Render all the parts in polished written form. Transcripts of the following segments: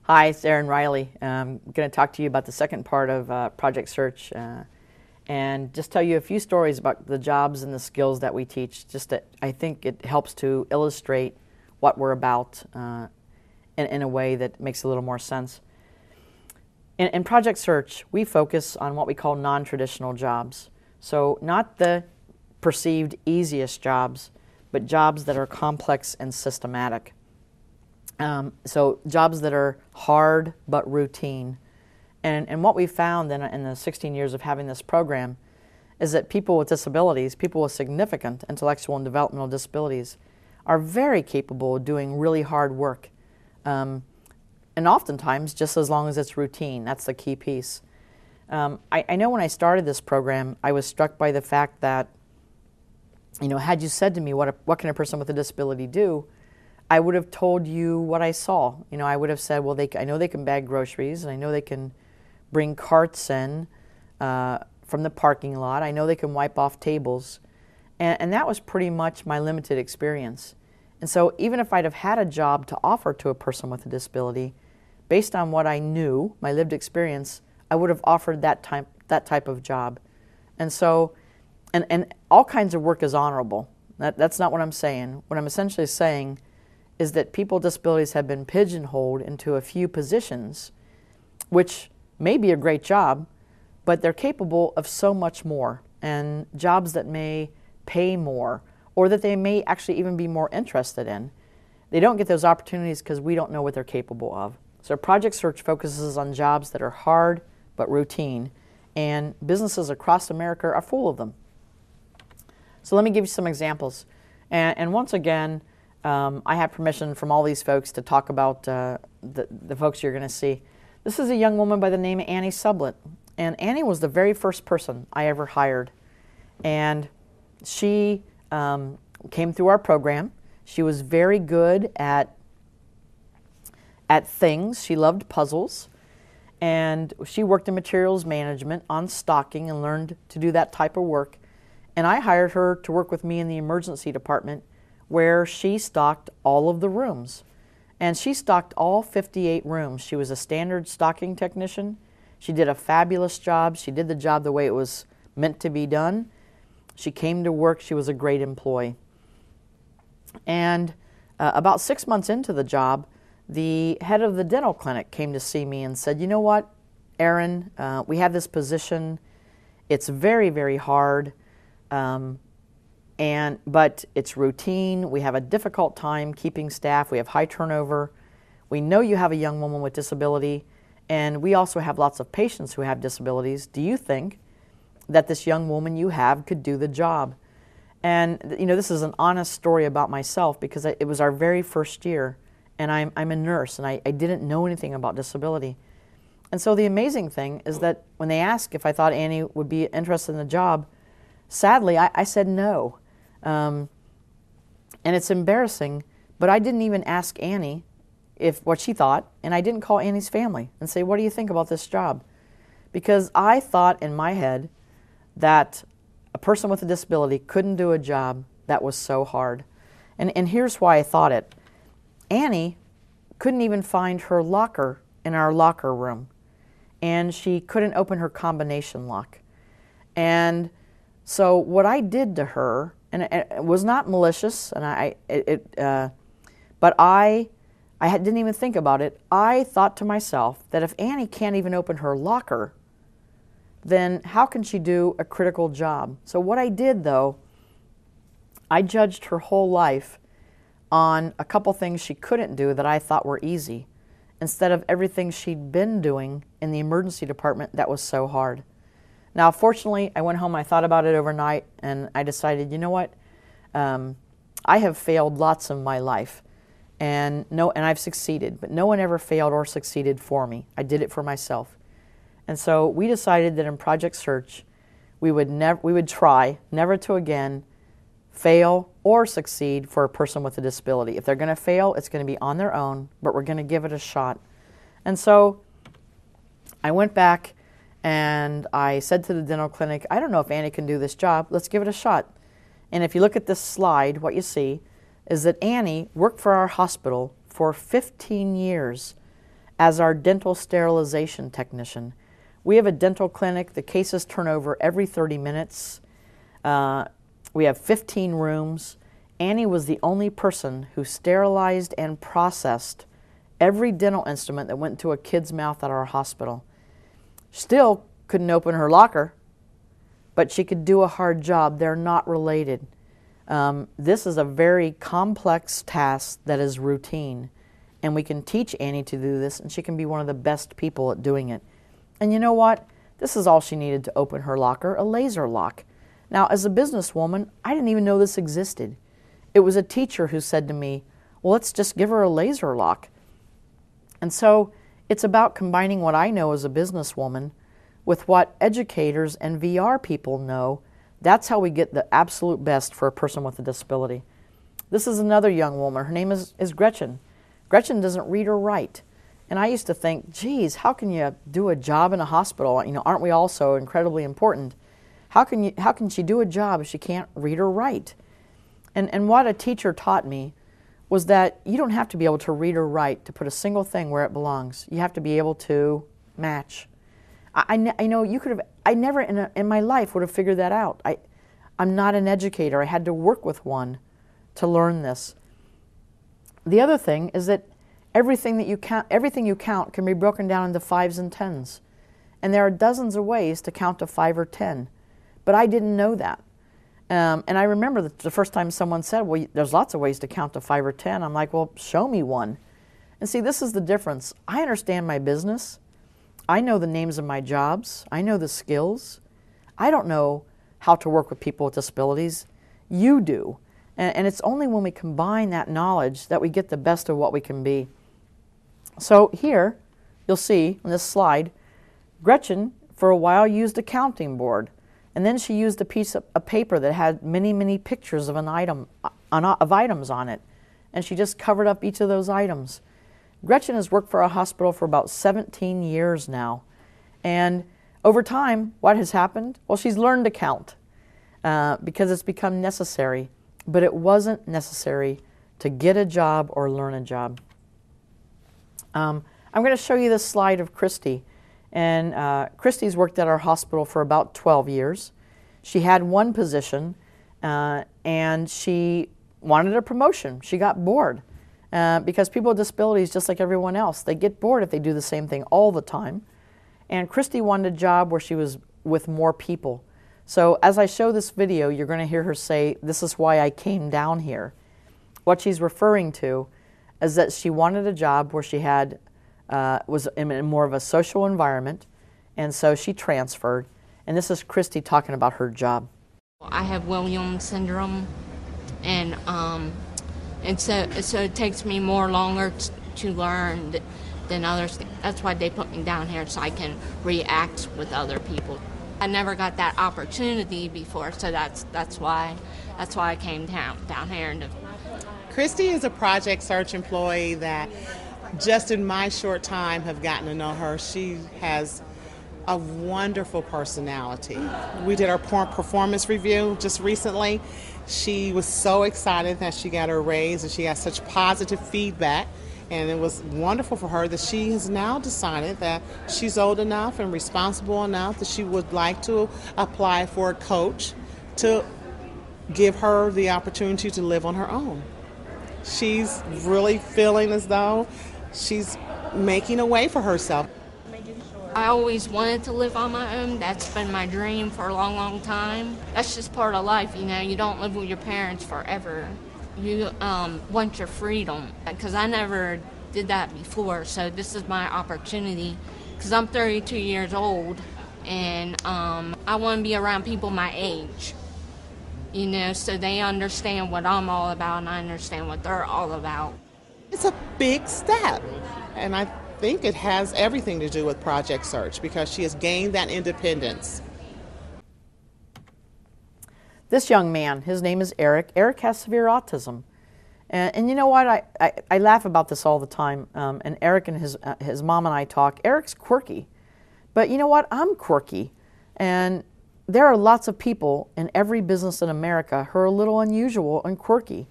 Hi, it's Erin Riehle. I'm going to talk to you about the second part of Project Search and just tell you a few stories about the jobs and the skills that we teach. Just that I think it helps to illustrate what we're about in a way that makes a little more sense. In Project Search, we focus on what we call non-traditional jobs. So not the perceived easiest jobs, but jobs that are complex and systematic. So jobs that are hard but routine. And what we found in the 16 years of having this program is that people with disabilities, people with significant intellectual and developmental disabilities, are very capable of doing really hard work. And oftentimes, just as long as it's routine, that's the key piece. I know when I started this program, I was struck by the fact that, had you said to me, what can a person with a disability do? I would have told you what I saw. I would have said, well, I know they can bag groceries, and I know they can bring carts in from the parking lot. I know they can wipe off tables. And that was pretty much my limited experience. And so even if I'd have had a job to offer to a person with a disability, based on what I knew, my lived experience, I would have offered that type of job. And so, and all kinds of work is honorable. That's not what I'm saying. What I'm essentially saying is that people with disabilities have been pigeonholed into a few positions, which may be a great job, but they're capable of so much more, and jobs that may pay more, or that they may actually even be more interested in. They don't get those opportunities because we don't know what they're capable of. So Project Search focuses on jobs that are hard but routine, and businesses across America are full of them. So let me give you some examples. And once again, I have permission from all these folks to talk about the folks you're going to see. This is a young woman by the name of Annie Sublett. And Annie was the very first person I ever hired. And she came through our program. She was very good at things. She loved puzzles. And she worked in materials management on stocking and learned to do that type of work. And I hired her to work with me in the emergency department, where she stocked all of the rooms. And she stocked all 58 rooms. She was a standard stocking technician. She did a fabulous job. She did the job the way it was meant to be done. She came to work. She was a great employee. And about 6 months into the job, the head of the dental clinic came to see me and said, you know what, Erin, we have this position. It's very, very hard. But it's routine. We have a difficult time keeping staff. We have high turnover. We know you have a young woman with disability, and we also have lots of patients who have disabilities. Do you think that this young woman you have could do the job? And this is an honest story about myself, because it was our very first year, and I'm a nurse, and I didn't know anything about disability. And so the amazing thing is that when they asked if I thought Annie would be interested in the job, sadly, I said no. And it's embarrassing, but I didn't even ask Annie what she thought, and I didn't call Annie's family and say, what do you think about this job? Because I thought in my head that a person with a disability couldn't do a job that was so hard. And here's why I thought it. Annie couldn't even find her locker in our locker room, and she couldn't open her combination lock. And so what I did to her, and it was not malicious, and but I didn't even think about it. I thought to myself that if Annie can't even open her locker, then how can she do a critical job? So what I did, though, I judged her whole life on a couple things she couldn't do that I thought were easy, instead of everything she'd been doing in the emergency department that was so hard. Now, fortunately, I went home, I thought about it overnight, and I decided, you know what? I have failed lots in my life, and I've succeeded, but no one ever failed or succeeded for me. I did it for myself. And so we decided that in Project Search, we would try never to again fail or succeed for a person with a disability. If they're going to fail, it's going to be on their own, but we're going to give it a shot. And so I went back and I said to the dental clinic, I don't know if Annie can do this job. Let's give it a shot. And if you look at this slide, what you see is that Annie worked for our hospital for 15 years as our dental sterilization technician. We have a dental clinic. The cases turn over every 30 minutes. We have 15 rooms. Annie was the only person who sterilized and processed every dental instrument that went into a kid's mouth at our hospital. Still couldn't open her locker, but she could do a hard job. They're not related. This is a very complex task that is routine, and we can teach Annie to do this, and she can be one of the best people at doing it. And you know what? This is all she needed to open her locker, a laser lock. Now, as a businesswoman, I didn't even know this existed. It was a teacher who said to me, well, let's just give her a laser lock. And so it's about combining what I know as a businesswoman with what educators and VR people know. That's how we get the absolute best for a person with a disability. This is another young woman. Her name is Gretchen. Gretchen doesn't read or write. And I used to think, geez, how can you do a job in a hospital? You know, aren't we all so incredibly important? How can she do a job if she can't read or write? And what a teacher taught me was that you don't have to be able to read or write to put a single thing where it belongs. You have to be able to match. I know you could have, I never in my life would have figured that out. I'm not an educator. I had to work with one to learn this. The other thing is that everything you count can be broken down into 5s and 10s. And there are dozens of ways to count to 5 or 10. But I didn't know that. And I remember the first time someone said, well, there's lots of ways to count to 5 or 10. I'm like, well, show me one. And see, this is the difference. I understand my business. I know the names of my jobs. I know the skills. I don't know how to work with people with disabilities. You do. And it's only when we combine that knowledge that we get the best of what we can be. So here, you'll see on this slide, Gretchen, for a while, used a counting board. And then she used a piece of paper that had many, many pictures of items on it. And she just covered up each of those items. Gretchen has worked for a hospital for about 17 years now. And over time, what has happened? Well, she's learned to count because it's become necessary. But it wasn't necessary to get a job or learn a job. I'm going to show you this slide of Christy. And Christy's worked at our hospital for about 12 years. She had one position and she wanted a promotion. She got bored because people with disabilities, just like everyone else, they get bored if they do the same thing all the time. And Christy wanted a job where she was with more people. So as I show this video, you're going to hear her say, this is why I came down here. What she's referring to is that she wanted a job where she had was in more of a social environment, and so she transferred. And this is Christy talking about her job. I have Williams syndrome, and so it takes me longer to learn than others. That's why they put me down here, so I can react with other people. I never got that opportunity before, so that's why I came down here. Christy is a Project Search employee that just in my short time have gotten to know her. She has a wonderful personality. We did our performance review just recently. She was so excited that she got her raise and she got such positive feedback. And it was wonderful for her that she has now decided that she's old enough and responsible enough that she would like to apply for a coach to give her the opportunity to live on her own. She's really feeling as though she's making a way for herself. I always wanted to live on my own. That's been my dream for a long, long time. That's just part of life, you know. You don't live with your parents forever. You want your freedom, because I never did that before, so this is my opportunity, because I'm 32 years old, and I want to be around people my age, you know, so they understand what I'm all about, and I understand what they're all about. It's a big step, and I think it has everything to do with Project Search, because she has gained that independence. This young man, his name is Eric. Eric has severe autism. And you know what? I laugh about this all the time. And Eric and his mom and I talk. Eric's quirky. But you know what? I'm quirky. And there are lots of people in every business in America who are a little unusual and quirky.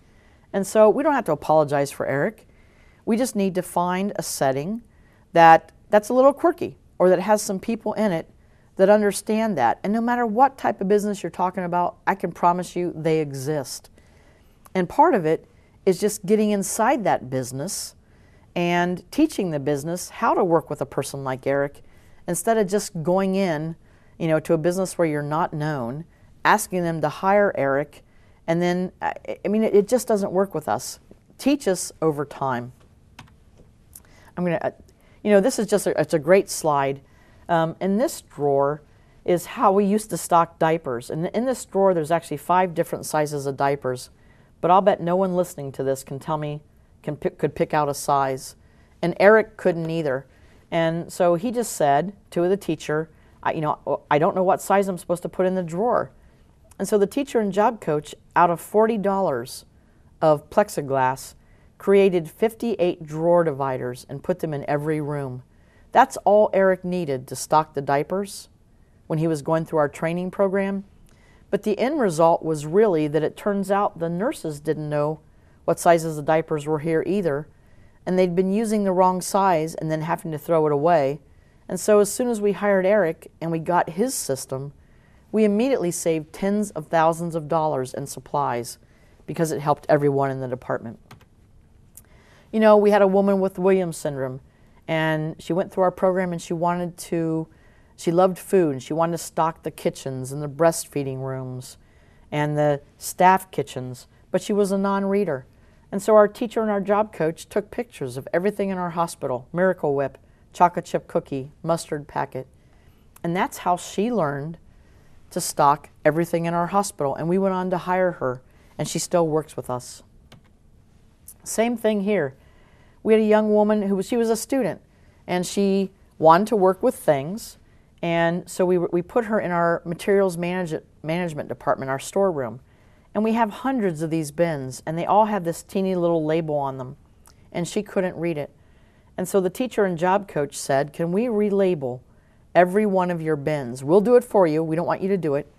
And so we don't have to apologize for Eric. We just need to find a setting that's a little quirky, or that has some people in it that understand that. And no matter what type of business you're talking about, I can promise you they exist. And part of it is just getting inside that business and teaching the business how to work with a person like Eric, instead of just going in, to a business where you're not known, asking them to hire Eric, and then, it just doesn't work with us. Teach us over time. This is it's a great slide. In this drawer is how we used to stock diapers. And in this drawer, there's actually 5 different sizes of diapers. But I'll bet no one listening to this could pick out a size. And Eric couldn't either. And so he just said to the teacher, I don't know what size I'm supposed to put in the drawer. And so the teacher and job coach, out of $40 of plexiglass, created 58 drawer dividers and put them in every room. That's all Eric needed to stock the diapers when he was going through our training program. But the end result was really that it turns out the nurses didn't know what sizes the diapers were here either, and they'd been using the wrong size and then having to throw it away. And so as soon as we hired Eric and we got his system, we immediately saved tens of thousands of dollars in supplies because it helped everyone in the department. We had a woman with Williams syndrome, and she went through our program and she loved food, and she wanted to stock the kitchens and the breastfeeding rooms and the staff kitchens, but she was a non-reader. And so our teacher and our job coach took pictures of everything in our hospital: Miracle Whip, chocolate chip cookie, mustard packet. And that's how she learned to stock everything in our hospital. And we went on to hire her, and she still works with us. Same thing here. We had a young woman she was a student, and she wanted to work with things. And so we put her in our materials management department, our storeroom. And we have hundreds of these bins, and they all have this teeny little label on them. And she couldn't read it. And so the teacher and job coach said, can we relabel every one of your bins? We'll do it for you. We don't want you to do it.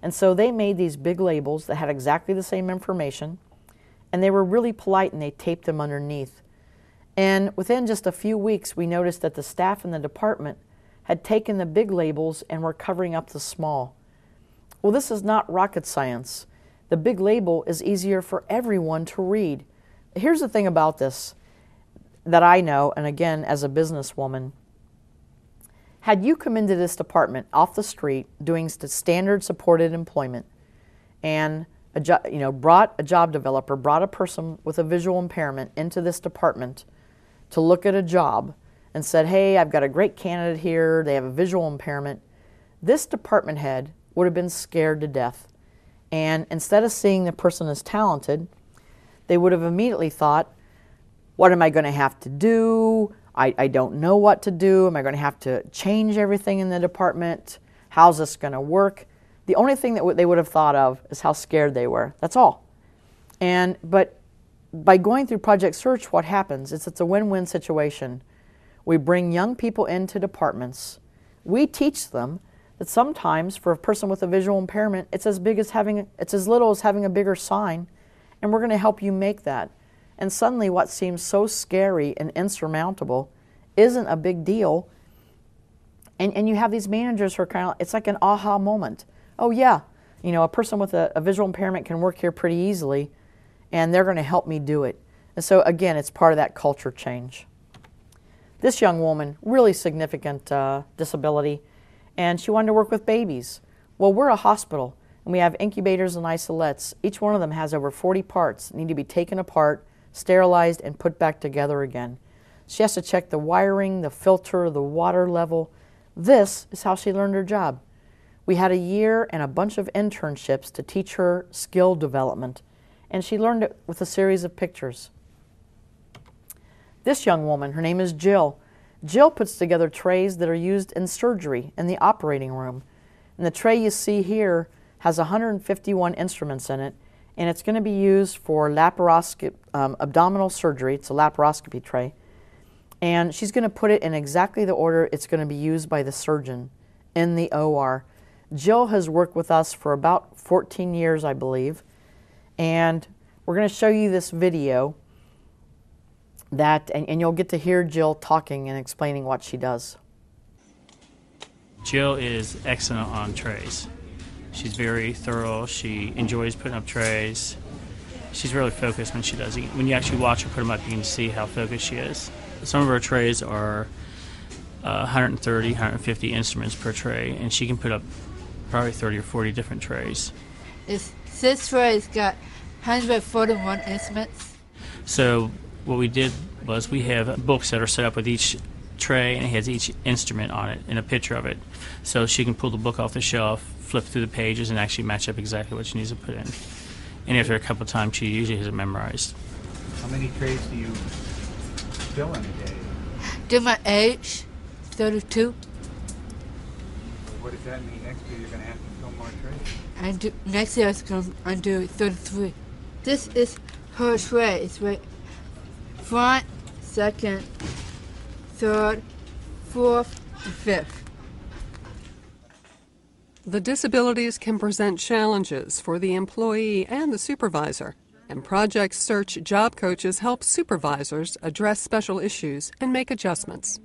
And so they made these big labels that had exactly the same information. And they were really polite, and they taped them underneath. And within just a few weeks, we noticed that the staff in the department had taken the big labels and were covering up the small. Well, this is not rocket science. The big label is easier for everyone to read. Here's the thing about this that I know, and again, as a businesswoman, had you come into this department off the street doing standard supported employment and brought a job developer, brought a person with a visual impairment into this department to look at a job and said, hey, I've got a great candidate here, they have a visual impairment, this department head would have been scared to death. And instead of seeing the person as talented, they would have immediately thought, what am I going to have to do? I don't know what to do. Am I going to have to change everything in the department? How's this going to work? The only thing that they would have thought of is how scared they were. That's all. But by going through Project Search, what happens is it's a win-win situation. We bring young people into departments. We teach them that sometimes for a person with a visual impairment, it's as little as having a bigger sign, and we're going to help you make that. And suddenly what seems so scary and insurmountable isn't a big deal. And you have these managers who are kind of, it's like an aha moment. Oh yeah, a person with a visual impairment can work here pretty easily, and they're going to help me do it. And so again, it's part of that culture change. This young woman, really significant disability, and she wanted to work with babies. Well, we're a hospital, and we have incubators and isolates. Each one of them has over 40 parts that need to be taken apart, sterilized, and put back together again. She has to check the wiring, the filter, the water level. This is how she learned her job. We had a year and a bunch of internships to teach her skill development, and she learned it with a series of pictures. This young woman, her name is Jill. Jill puts together trays that are used in surgery in the operating room. And the tray you see here has 151 instruments in it, and it's going to be used for laparoscopy, abdominal surgery. It's a laparoscopy tray. And she's going to put it in exactly the order it's going to be used by the surgeon in the OR. Jill has worked with us for about 14 years, I believe. And we're going to show you this video and you'll get to hear Jill talking and explaining what she does. Jill is excellent on trays. She's very thorough. She enjoys putting up trays. She's really focused when she does it. When you actually watch her put them up, you can see how focused she is. Some of her trays are 130, 150 instruments per tray, and she can put up probably 30 or 40 different trays. This tray has got 141 instruments. So what we did was we have books that are set up with each tray, and it has each instrument on it and a picture of it. So she can pull the book off the shelf, flip through the pages, and actually match up exactly what she needs to put in. And after a couple of times, she usually has it memorized. How many trays do you fill in a day? Do my age, 32. What does that mean? Next year you're going to have to fill more trays? Next year I do 33. This is her tray. It's right front, second, third, fourth, and fifth. The disabilities can present challenges for the employee and the supervisor, and Project Search job coaches help supervisors address special issues and make adjustments.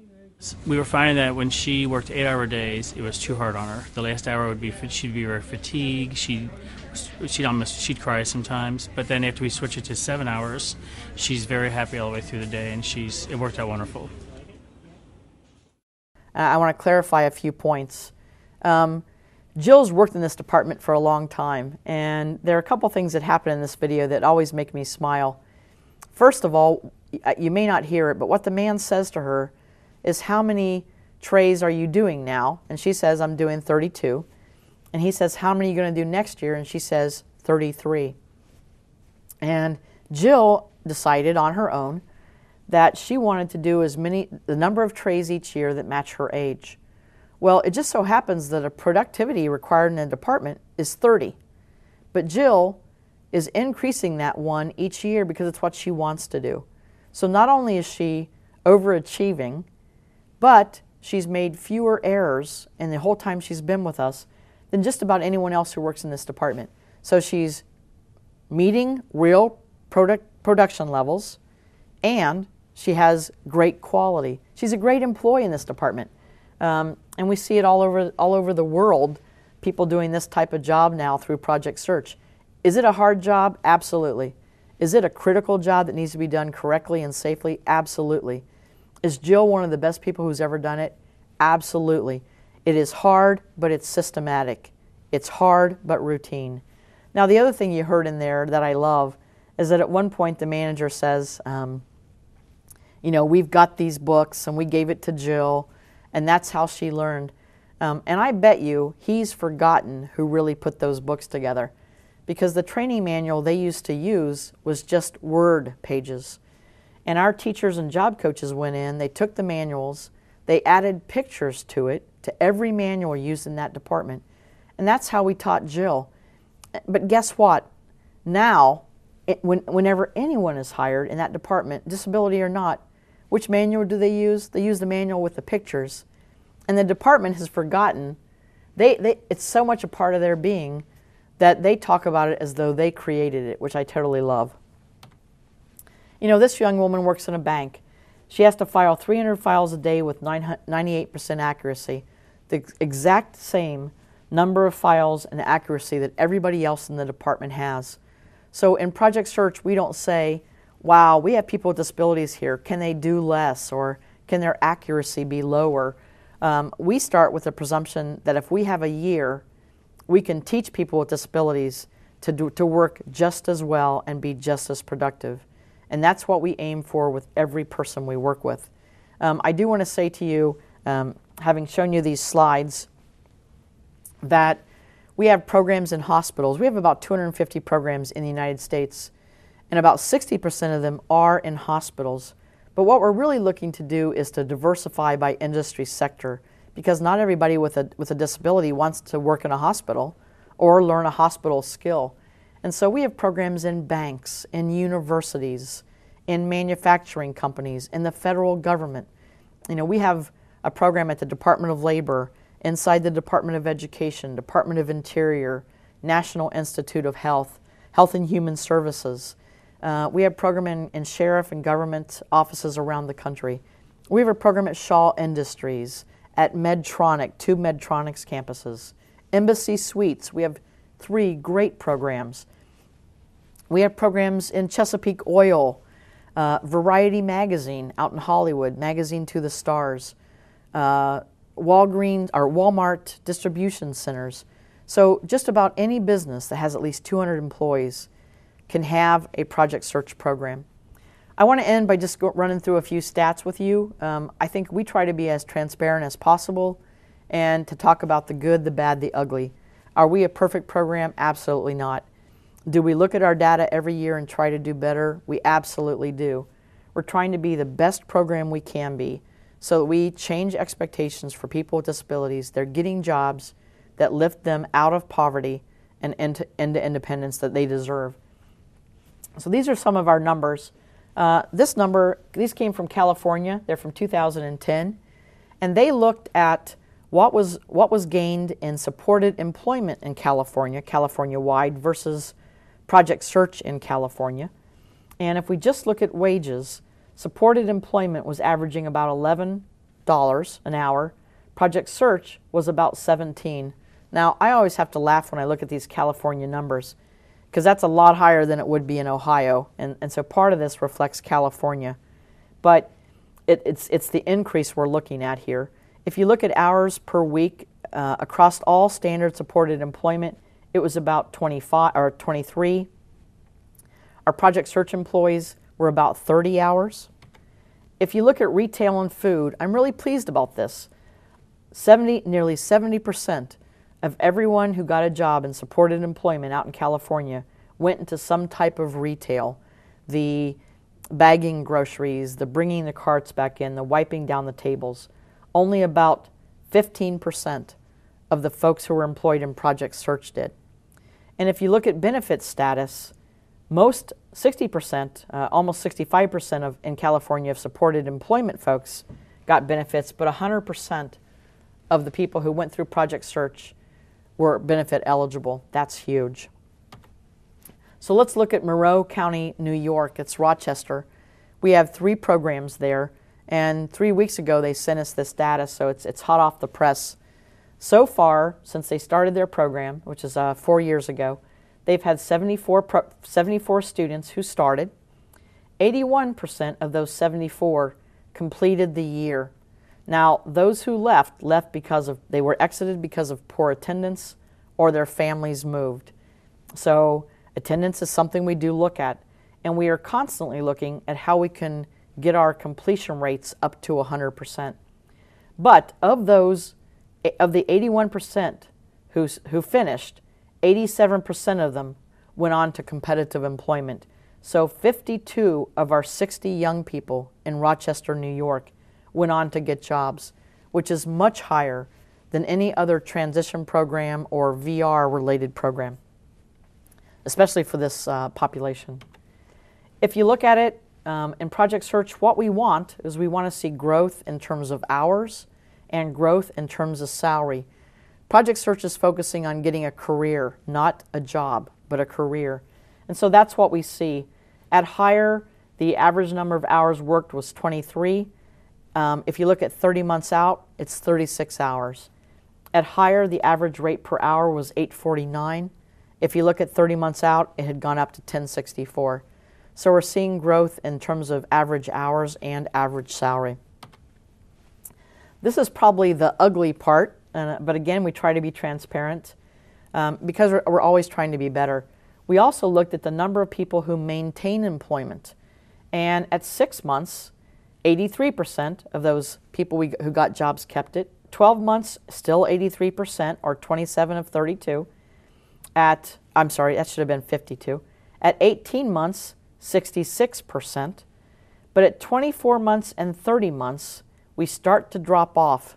We were finding that when she worked 8-hour days, it was too hard on her. The last hour would be she'd be very fatigued. She'd cry sometimes. But then after we switch it to 7 hours, she's very happy all the way through the day, and it worked out wonderful. I want to clarify a few points. Jill's worked in this department for a long time, and there are a couple things that happen in this video that always make me smile. First of all, you may not hear it, but what the man says to her is, how many trays are you doing now? And she says, I'm doing 32. And he says, how many are you going to do next year? And she says, 33. And Jill decided on her own that she wanted to do the number of trays each year that match her age. Well, it just so happens that a productivity required in a department is 30. But Jill is increasing that one each year because it's what she wants to do. So not only is she overachieving, but she's made fewer errors in the whole time she's been with us than just about anyone else who works in this department. So she's meeting real production levels, and she has great quality. She's a great employee in this department. And we see it all over the world, people doing this type of job now through Project Search. Is it a hard job? Absolutely. Is it a critical job that needs to be done correctly and safely? Absolutely. Is Jill one of the best people who's ever done it? Absolutely. It is hard, but it's systematic. It's hard, but routine. Now, the other thing you heard in there that I love is that at one point the manager says, we've got these books and we gave it to Jill, and that's how she learned. And I bet you he's forgotten who really put those books together, because the training manual they used to use was just word pages. And our teachers and job coaches went in, they took the manuals, they added pictures to it, to every manual used in that department. And that's how we taught Jill. But guess what? Now, whenever anyone is hired in that department, disability or not, which manual do they use? They use the manual with the pictures. And the department has forgotten, it's so much a part of their being that they talk about it as though they created it, which I totally love. This young woman works in a bank. She has to file 300 files a day with 98% accuracy, the exact same number of files and accuracy that everybody else in the department has. So in Project Search, we don't say, wow, we have people with disabilities here. Can they do less, or can their accuracy be lower? We start with the presumption that if we have a year, we can teach people with disabilities to work just as well and be just as productive. And that's what we aim for with every person we work with. I do want to say to you, having shown you these slides, that we have programs in hospitals. We have about 250 programs in the United States, and about 60% of them are in hospitals. But what we're really looking to do is to diversify by industry sector, because not everybody with a disability wants to work in a hospital or learn a hospital skill. And so we have programs in banks, in universities, in manufacturing companies, in the federal government. We have a program at the Department of Labor, inside the Department of Education, Department of Interior, National Institute of Health, Health and Human Services. We have a program in sheriff and government offices around the country. We have a program at Shaw Industries, at Medtronic, 2 Medtronics campuses. Embassy Suites, we have 3 great programs. We have programs in Chesapeake Oil, Variety Magazine out in Hollywood, Magazine to the Stars, Walgreens or Walmart distribution centers. So just about any business that has at least 200 employees can have a project search program. I want to end by just running through a few stats with you. I think we try to be as transparent as possible and to talk about the good, the bad, the ugly. Are we a perfect program? Absolutely not. Do we look at our data every year and try to do better? We absolutely do. We're trying to be the best program we can be so that we change expectations for people with disabilities. They're getting jobs that lift them out of poverty and into independence that they deserve. So these are some of our numbers. These came from California. They're from 2010. And they looked at what was gained in supported employment in California, California-wide, versus project search in California. And if we just look at wages, supported employment was averaging about $11 an hour. Project search was about $17. Now, I always have to laugh when I look at these California numbers because that's a lot higher than it would be in Ohio. And so part of this reflects California. But it's the increase we're looking at here. If you look at hours per week across all standard supported employment, it was about 25 or 23. Our project search employees were about 30 hours. If you look at retail and food, I'm really pleased about this. Nearly 70% of everyone who got a job in supported employment out in California went into some type of retail. The bagging groceries, the bringing the carts back in, the wiping down the tables. Only about 15% of the folks who were employed in Project Search did. And if you look at benefit status, most 60%, almost 65% in California of supported employment folks got benefits, but 100% of the people who went through Project Search were benefit eligible. That's huge. So let's look at Monroe County, New York. It's Rochester. We have 3 programs there, and 3 weeks ago they sent us this data, so it's hot off the press. So far, since they started their program, which is 4 years ago, they've had 74 students who started. 81% of those 74 completed the year. Now, those who left because they were exited because of poor attendance or their families moved. So attendance is something we do look at, and we are constantly looking at how we can get our completion rates up to 100%. But of the 81% who finished, 87% of them went on to competitive employment. So 52 of our 60 young people in Rochester, New York went on to get jobs, which is much higher than any other transition program or VR-related program, especially for this population. If you look at it in Project Search, what we want is we want to see growth in terms of hours and growth in terms of salary. Project Search is focusing on getting a career, not a job, but a career. And so that's what we see. At Hire, the average number of hours worked was 23. If you look at 30 months out, it's 36 hours. At Hire, the average rate per hour was $8.49. If you look at 30 months out, it had gone up to $10.64. So we're seeing growth in terms of average hours and average salary. This is probably the ugly part, but again, we try to be transparent because we're always trying to be better. We also looked at the number of people who maintain employment. And at 6 months, 83% of those people who got jobs kept it. 12 months, still 83%, or 27 of 32. That should have been 52. At 18 months, 66%. But at 24 months and 30 months, we start to drop off.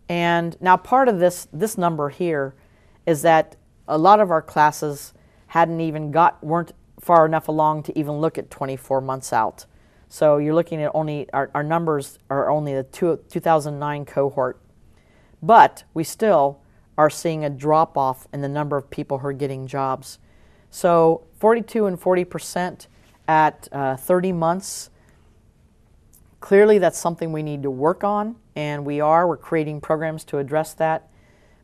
And now part of this number here is that a lot of our classes weren't far enough along to even look at 24 months out. So you're looking at only, our numbers are only the 2009 cohort. But we still are seeing a drop off in the number of people who are getting jobs. So 42 and 40% at 30 months. Clearly that's something we need to work on, and we're creating programs to address that.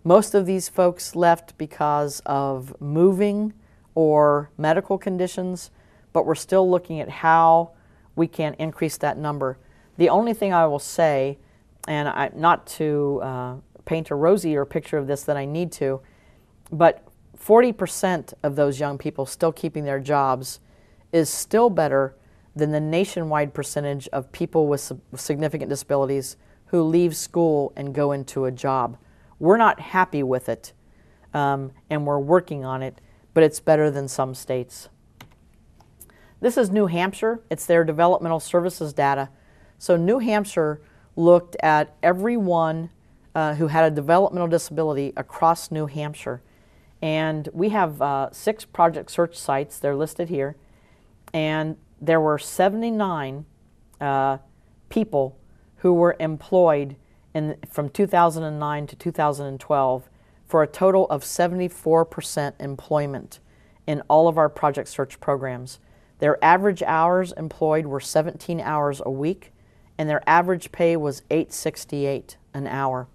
Most of these folks left because of moving or medical conditions, but we're still looking at how we can increase that number. The only thing I will say, and not to paint a rosier picture of this than I need to, but 40% of those young people still keeping their jobs is still better than the nationwide percentage of people with significant disabilities who leave school and go into a job. We're not happy with it, and we're working on it, but it's better than some states. This is New Hampshire. It's their developmental services data. So New Hampshire looked at everyone who had a developmental disability across New Hampshire. And we have 6 project search sites. They're listed here. And there were 79 people who were employed from 2009 to 2012 for a total of 74% employment in all of our project search programs. Their average hours employed were 17 hours a week, and their average pay was $8.68 an hour.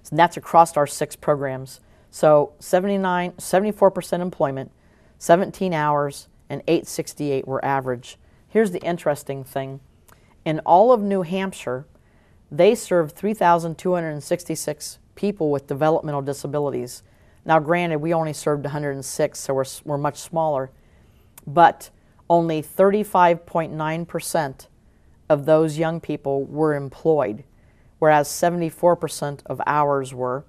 So that's across our 6 programs. So 74% employment, 17 hours, and $8.68 were average. Here's the interesting thing. In all of New Hampshire, they served 3,266 people with developmental disabilities. Now granted, we only served 106, so we're much smaller, but only 35.9% of those young people were employed, whereas 74% of hours were.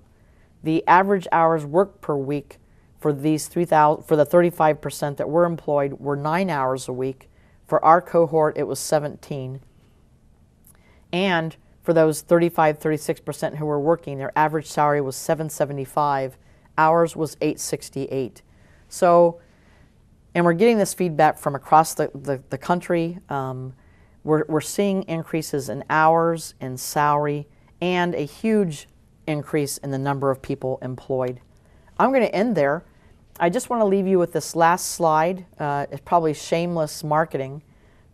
The average hours worked per week for these for the 35% that were employed were 9 hours a week. For our cohort, it was 17. And for those 36% who were working, their average salary was $7.75. Ours was $8.68. So, and we're getting this feedback from across the country. We're seeing increases in hours, in salary, and a huge increase in the number of people employed. I'm going to end there. I just want to leave you with this last slide. It's probably shameless marketing,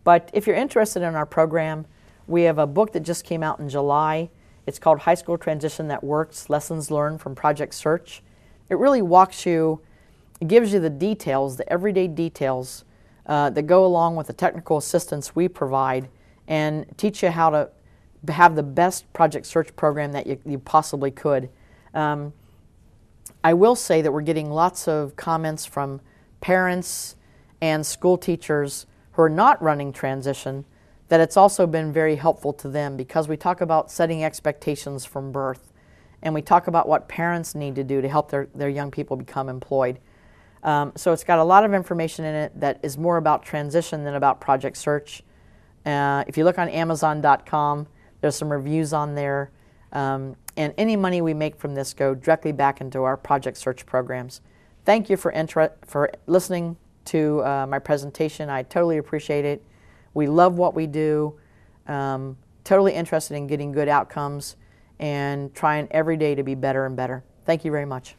but if you're interested in our program, we have a book that just came out in July. It's called High School Transition That Works, Lessons Learned from Project Search. It really it gives you the details, the everyday details that go along with the technical assistance we provide and teach you how to have the best project search program that you possibly could. I will say that we're getting lots of comments from parents and school teachers who are not running transition that it's also been very helpful to them because we talk about setting expectations from birth and we talk about what parents need to do to help their young people become employed. So it's got a lot of information in it that is more about transition than about project search. If you look on Amazon.com, there's some reviews on there. And any money we make from this go directly back into our project search programs. Thank you for listening to my presentation. I totally appreciate it. We love what we do, totally interested in getting good outcomes and trying every day to be better and better. Thank you very much.